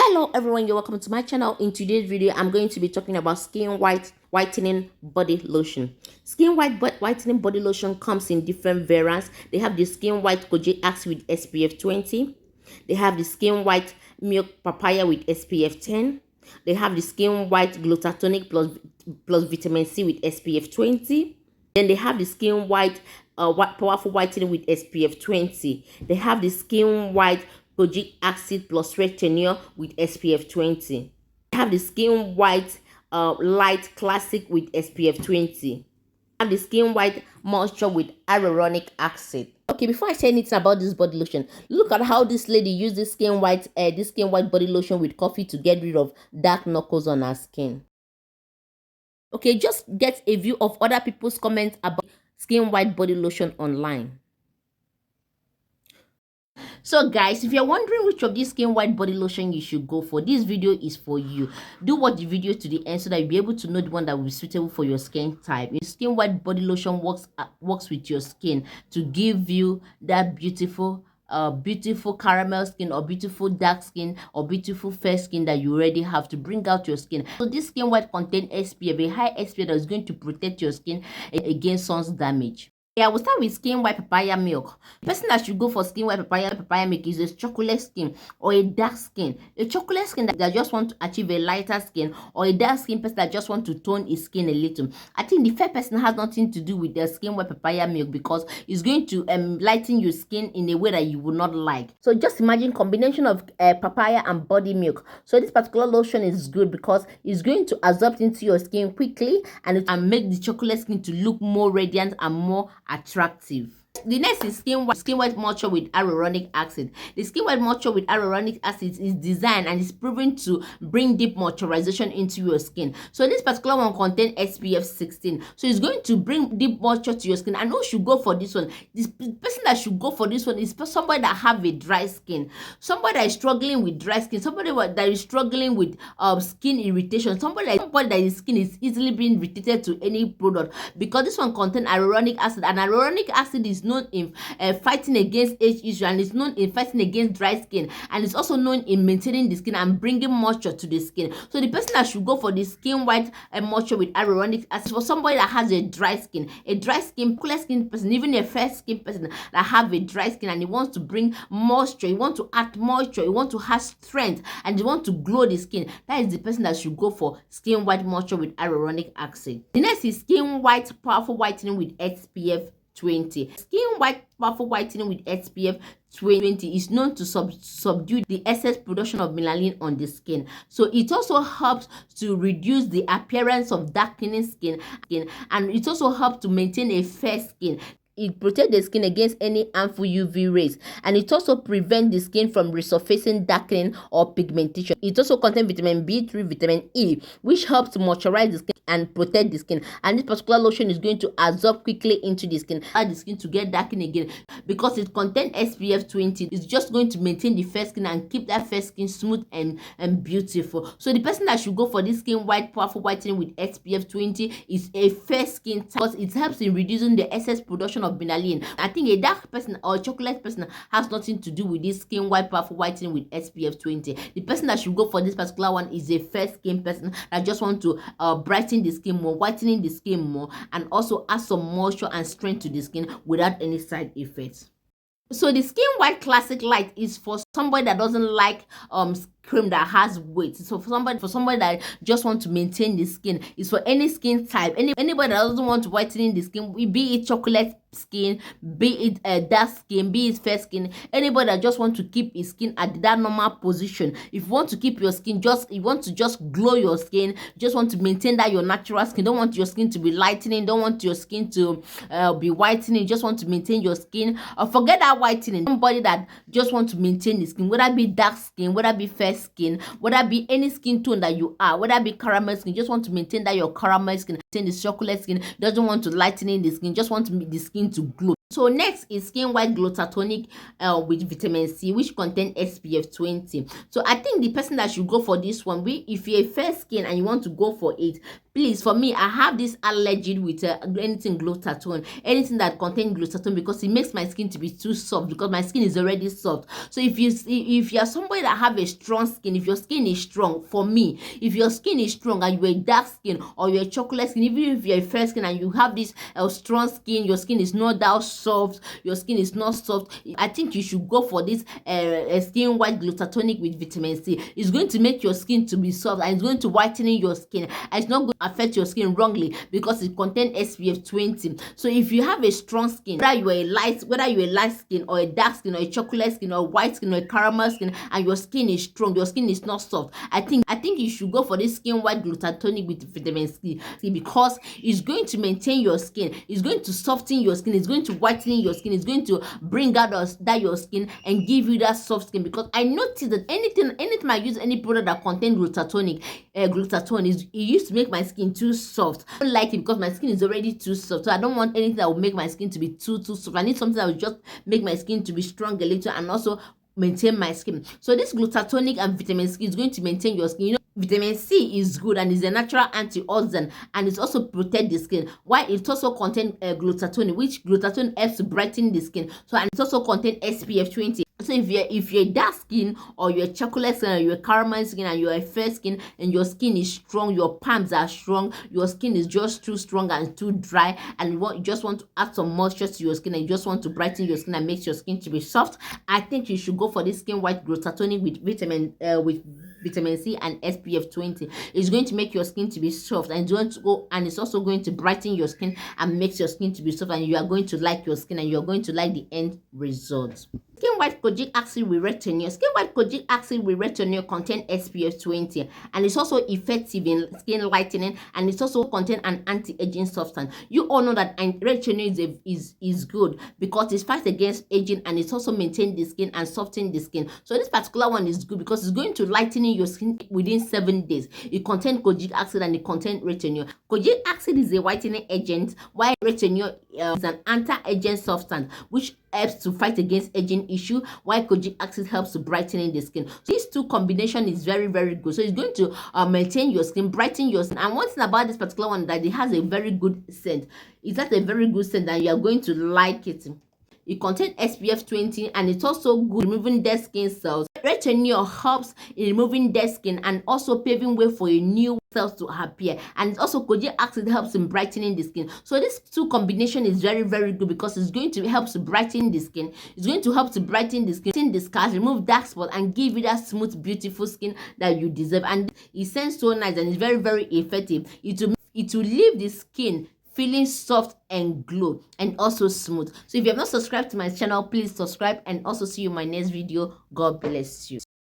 Hello everyone, you're welcome to my channel. In today's video I'm going to be talking about SkinWhite Whitening Body Lotion. SkinWhite Whitening Body Lotion comes in different variants. They have the SkinWhite Kojic Axe with SPF 20. They have the SkinWhite Milk Papaya with SPF 10. They have the SkinWhite Glutatonic plus Vitamin C with SPF 20. Then they have the SkinWhite Powerful Whitening with SPF 20. They have the SkinWhite Kojic Acid plus Red Tenure with SPF 20. They have the SkinWhite Light Classic with SPF 20. Have the SkinWhite Moisture with Hyaluronic Acid. Okay, before I say anything about this body lotion, look at how this lady used this SkinWhite body lotion with coffee to get rid of dark knuckles on her skin. Okay, just get a view of other people's comments about SkinWhite body lotion online. So guys, if you're wondering which of these SkinWhite body lotion you should go for, this video is for you. Do watch the video to the end so that you'll be able to know the one that will be suitable for your skin type. SkinWhite body lotion works with your skin to give you that beautiful caramel skin or beautiful dark skin or beautiful fair skin that you already have, to bring out your skin. So this SkinWhite contains SPF, a high SPF that is going to protect your skin against sun's damage. Yeah, we'll start with SkinWhite Papaya Milk. The person that should go for SkinWhite Papaya Milk is a chocolate skin or a dark skin. A chocolate skin that just want to achieve a lighter skin, or a dark skin person that just want to tone his skin a little. I think the fair person has nothing to do with the SkinWhite Papaya Milk, because it's going to lighten your skin in a way that you would not like. So just imagine combination of papaya and body milk. So this particular lotion is good because it's going to absorb into your skin quickly and make the chocolate skin to look more radiant and more attractive. The next is SkinWhite Moisture with Hyaluronic Acid. The SkinWhite Moisture with Hyaluronic Acid is designed and is proven to bring deep moisturization into your skin. So this particular one contains SPF 16. So it's going to bring deep moisture to your skin. And who should go for this one? The person that should go for this one is somebody that have a dry skin, somebody that is struggling with dry skin, somebody that is struggling with skin irritation, somebody that his skin is easily being irritated to any product, because this one contains hyaluronic acid, and hyaluronic acid is known in fighting against age issue, and it's known in fighting against dry skin, and it's also known in maintaining the skin and bringing moisture to the skin. So the person that should go for the SkinWhite Moisture with Hyaluronic Acid for somebody that has a dry skin cooler skin person, even a fair skin person that have a dry skin, and he wants to bring moisture, he wants to add moisture, he wants to have strength, and he wants to glow the skin. That is the person that should go for SkinWhite Moisture with Hyaluronic Acid. The next is SkinWhite Powerful Whitening with SPF 20. SkinWhite Powerful Whitening with SPF 20 is known to subdue the excess production of melanin on the skin. So it also helps to reduce the appearance of darkening skin, and it also helps to maintain a fair skin. It protects the skin against any harmful UV rays, and it also prevents the skin from resurfacing, darkening, or pigmentation. It also contains vitamin B3, vitamin E, which helps to moisturize the skin and protect the skin. And this particular lotion is going to absorb quickly into the skin, allow the skin to get darkened again, because it contains SPF 20. It's just going to maintain the fair skin and keep that fair skin smooth and beautiful. So the person that should go for this SkinWhite Powerful Whitening with SPF 20 is a fair skin type, because it helps in reducing the excess production of melanin. I think a dark person or a chocolate person has nothing to do with this SkinWhite Powerful Whitening with SPF 20. The person that should go for this particular one is a fair skin person that just want to brighten the skin more, whitening the skin more, and also add some moisture and strength to the skin without any side effects. So the SkinWhite Classic Light is for somebody that doesn't like cream that has weight. So for somebody that just want to maintain the skin. It's for any skin type. Anybody that doesn't want to whiten the skin, be it chocolate skin, be it dark skin, be it fair skin. Anybody that just want to keep his skin at that normal position. If you want to keep your skin, you want to just glow your skin, just want to maintain that your natural skin, don't want your skin to be lightening, don't want your skin to be whitening, just want to maintain your skin, or forget that whitening. Somebody that just want to maintain the skin, whether it be dark skin, whether it be fair skin, whether it be any skin tone that you are, whether it be caramel skin, just want to maintain that your caramel skin, maintain the chocolate skin, doesn't want to lighten the skin, just want to make the skin to glow. So next is SkinWhite Glutatonic with vitamin C, which contains SPF 20. So I think the person that should go for this one, if you're a fair skin and you want to go for it, Please, for me, I have this allergy with anything glutathione, anything that contains glutathione, because it makes my skin to be too soft, because my skin is already soft. So if you are somebody that have a strong skin, if your skin is strong, for me, if your skin is strong and you're a dark skin or you're a chocolate skin, even if you're a fair skin and you have this strong skin, your skin is not that soft, your skin is not soft, I think you should go for this SkinWhite Glutatonic with vitamin C. It's going to make your skin to be soft, and it's going to whiten your skin, and it's not going to affect your skin wrongly because it contains SPF 20. So if you have a strong skin, whether you're a light skin or a dark skin or a chocolate skin or a white skin or a caramel skin, and your skin is strong, your skin is not soft, I think you should go for this SkinWhite Glutatonic with vitamin C, because it's going to maintain your skin, it's going to soften your skin, it's going to whiten your skin, it's going to bring out that your skin and give you that soft skin. Because I noticed that anytime I use any product that contains glutathione, it used to make my skin too soft. I don't like it because my skin is already too soft, so I don't want anything that will make my skin to be too soft. I need something that will just make my skin to be strong a little and also maintain my skin. So this glutatonic and vitamin C is going to maintain your skin. You know, vitamin C is good and is a natural antioxidant, and it also protect the skin, while it also contains glutathione, which glutathione helps to brighten the skin. So, and it also contains SPF 20. So if you're dark skin or you're chocolate skin or you're caramel skin and you're a fair skin and your skin is strong, your palms are strong, your skin is just too strong and too dry, and you just want to add some moisture to your skin and you just want to brighten your skin and make your skin to be soft, I think you should go for this SkinWhite Glutathione with vitamin C and SPF 20. It's going to make your skin to be soft, and it's also going to brighten your skin and makes your skin to be soft, and you are going to like your skin and you're going to like the end result. SkinWhite Kojic Acid with Retinol. SkinWhite Kojic Acid with Retinol contains SPF 20, and it's also effective in skin lightening, and it also contains an anti-aging substance. You all know that retinol is good because it fights against aging, and it also maintains the skin and softens the skin. So this particular one is good because it's going to lighten your skin within 7 days. It contains kojic acid and it contains retinol. Kojic acid is a whitening agent, while retinol is an anti-aging substance which helps to fight against aging issue, while kojic acid helps to brighten the skin. So these two combination is very, very good. So it's going to maintain your skin, brighten your skin. And one thing about this particular one, that it has a very good scent. It's a very good scent, and you are going to like it. It contains SPF 20, and it's also good removing dead skin cells. Retinol helps in removing dead skin and also paving way for a new cells to appear, and also kojic acid helps in brightening the skin. So this two combination is very, very good because it's going to help to brighten the skin. It's going to help to brighten the skin, the scars, remove dark spots, and give you that smooth, beautiful skin that you deserve. And it scents so nice and it's very, very effective. It will leave the skin feeling soft and glow and also smooth. So if you have not subscribed to my channel, please subscribe, and also see you in my next video. God bless you.